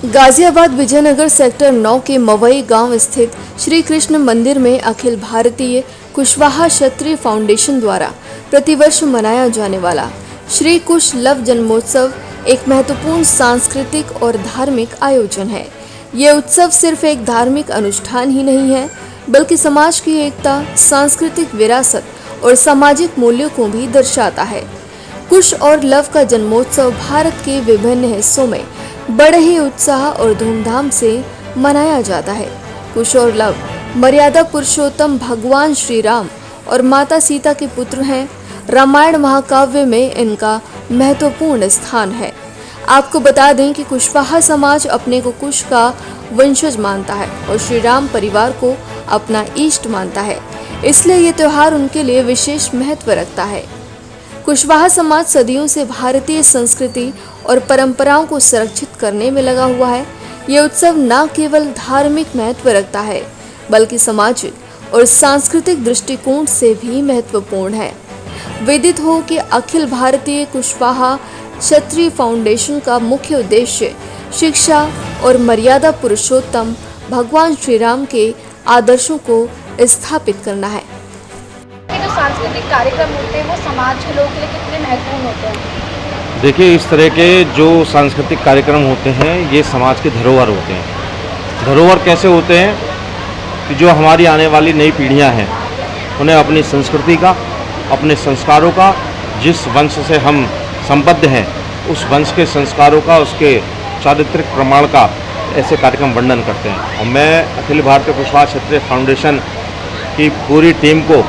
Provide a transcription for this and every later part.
Ghaziabad Vijayanagar sector 9 के मवई गांव स्थित श्री कृष्ण मंदिर में अखिल भारतीय कुशवाहा क्षत्रिय फाउंडेशन द्वारा प्रतिवर्ष मनाया जाने वाला श्री कुश लव जन्मोत्सव एक महत्वपूर्ण सांस्कृतिक और धार्मिक आयोजन है। ये उत्सव सिर्फ एक धार्मिक अनुष्ठान ही नहीं है, बल्कि समाज की एकता, सांस्कृतिक विरासत और सामाजिक मूल्यों को भी दर्शाता है। कुश और लव का जन्मोत्सव भारत के विभिन्न हिस्सों में बड़े ही उत्साह और धूमधाम से मनाया जाता है। कुश और लव मर्यादा पुरुषोत्तम भगवान श्री राम और माता सीता के पुत्र हैं। रामायण महाकाव्य में इनका महत्वपूर्ण स्थान है। आपको बता दें कि कुशवाहा समाज अपने को कुश का वंशज मानता है और श्री राम परिवार को अपना इष्ट मानता है, इसलिए ये त्योहार उनके लिए विशेष महत्व रखता है। कुशवाहा समाज सदियों से भारतीय संस्कृति और परंपराओं को संरक्षित करने में लगा हुआ है। ये उत्सव न केवल धार्मिक महत्व रखता है, बल्कि सामाजिक और सांस्कृतिक दृष्टिकोण से भी महत्वपूर्ण है। विदित हो कि अखिल भारतीय कुशवाहा क्षत्रिय फाउंडेशन का मुख्य उद्देश्य शिक्षा और मर्यादा पुरुषोत्तम भगवान श्री राम के आदर्शों को स्थापित करना है। जो सांस्कृतिक कार्यक्रम होते हैं वो समाज के लोगों के लिए कितने महत्वपूर्ण होते हैं? देखिए, इस तरह के जो सांस्कृतिक कार्यक्रम होते हैं ये समाज के धरोहर होते हैं। धरोहर कैसे होते हैं कि जो हमारी आने वाली नई पीढ़ियां हैं उन्हें अपनी संस्कृति का, अपने संस्कारों का, जिस वंश से हम संबद्ध हैं उस वंश के संस्कारों का, उसके चारित्रिक प्रमाण का ऐसे कार्यक्रम वर्णन करते हैं। और मैं अखिल भारतीय कुशवाहा क्षत्रिय फाउंडेशन की पूरी टीम को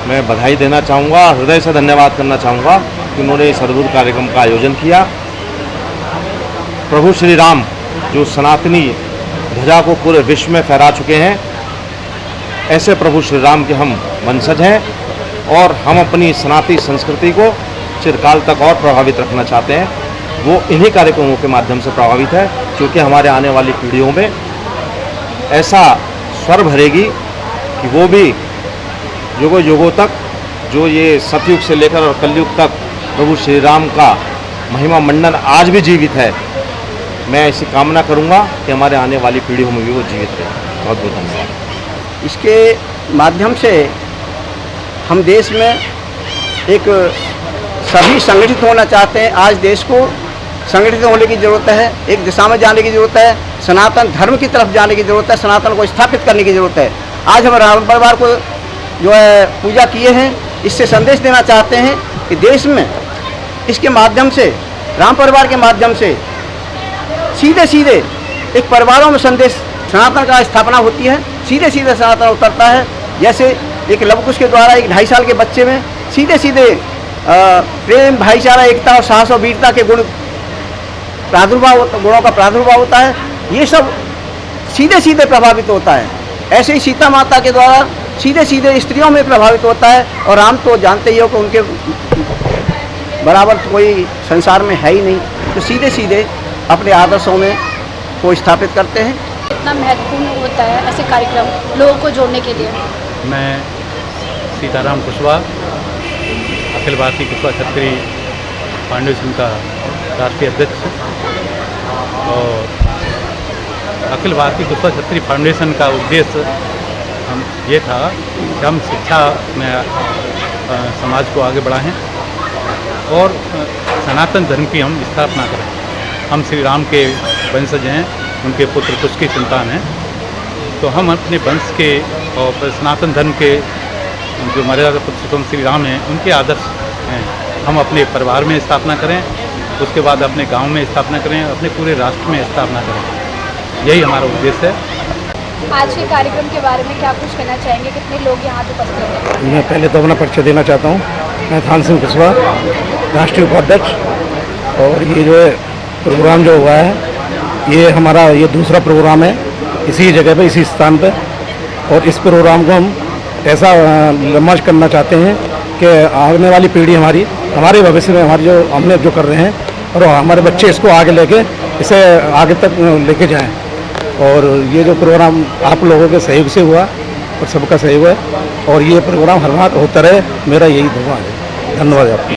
मैं बधाई देना चाहूँगा, हृदय से धन्यवाद करना चाहूँगा कि उन्होंने इस अद्भुत कार्यक्रम का आयोजन किया। प्रभु श्री राम जो सनातनी ध्वजा को पूरे विश्व में फहरा चुके हैं, ऐसे प्रभु श्री राम के हम वंशज हैं और हम अपनी सनातनी संस्कृति को चिरकाल तक और प्रभावित रखना चाहते हैं। वो इन्हीं कार्यक्रमों के माध्यम से प्रभावित है, क्योंकि हमारे आने वाली पीढ़ियों में ऐसा स्वर भरेगी कि वो भी युगों युगों तक, जो ये सतयुग से लेकर और कलयुग तक प्रभु श्री राम का महिमा मंडन आज भी जीवित है। मैं ऐसी कामना करूंगा कि हमारे आने वाली पीढ़ियों में भी वो जीवित रहे। बहुत बहुत धन्यवाद। इसके माध्यम से हम देश में एक सभी संगठित होना चाहते हैं। आज देश को संगठित होने की ज़रूरत है, एक दिशा में जाने की ज़रूरत है, सनातन धर्म की तरफ जाने की ज़रूरत है, सनातन को स्थापित करने की ज़रूरत है। आज हम राम परिवार को जो है पूजा किए हैं, इससे संदेश देना चाहते हैं कि देश में इसके माध्यम से, राम परिवार के माध्यम से सीधे सीधे एक परिवारों में संदेश सनातन का स्थापना होती है, सीधे सीधे सनातन उतरता है। जैसे एक लवकुश के द्वारा एक 2.5 साल के बच्चे में सीधे सीधे प्रेम, भाईचारा, एकता और साहस और वीरता के गुणों का प्रादुर्भाव होता है। ये सब सीधे सीधे प्रभावित होता है। ऐसे ही सीता माता के द्वारा सीधे सीधे स्त्रियों में प्रभावित होता है। और राम तो जानते ही हो कि उनके बराबर तो कोई संसार में है ही नहीं, तो सीधे सीधे अपने आदर्शों में को स्थापित करते हैं। कितना महत्वपूर्ण होता है ऐसे कार्यक्रम लोगों को जोड़ने के लिए? मैं सीताराम कुशवाहा, अखिल भारतीय कुशवाहा क्षत्रिय फाउंडेशन का राष्ट्रीय अध्यक्ष, और अखिल भारतीय कुशवाहा क्षत्रिय फाउंडेशन का उद्देश्य ये था कि हम शिक्षा में समाज को आगे बढ़ाएं और सनातन धर्म की हम स्थापना करें। हम श्री राम के वंशज हैं, उनके पुत्र कुश की संतान हैं, तो हम अपने वंश के और सनातन धर्म के जो मर्यादा पुरुषोत्तम श्री राम हैं उनके आदर्श हैं, हम अपने परिवार में स्थापना करें, उसके बाद अपने गांव में स्थापना करें, अपने पूरे राष्ट्र में स्थापना करें। यही हमारा उद्देश्य है। आज के कार्यक्रम के बारे में क्या कुछ कहना चाहेंगे? कितने लोग यहाँ उपस्थित हैं? मैं पहले तो अपना परिचय देना चाहता हूँ। मैं थान सिंह कुशवाहा, राष्ट्रीय उपाध्यक्ष। और ये जो है प्रोग्राम जो हुआ है ये हमारा ये दूसरा प्रोग्राम है इसी जगह पे, इसी स्थान पे। और इस प्रोग्राम को हम ऐसा लंबा करना चाहते हैं कि आने वाली पीढ़ी हमारे भविष्य में हमारी जो हमने जो कर रहे हैं और हमारे बच्चे इसको आगे लेके इसे आगे तक लेके जाएं। और ये जो प्रोग्राम आप लोगों के सहयोग से हुआ और सबका सहयोग है, और ये प्रोग्राम हर बार होता रहे, मेरा यही दुआ है। धन्यवाद आपको।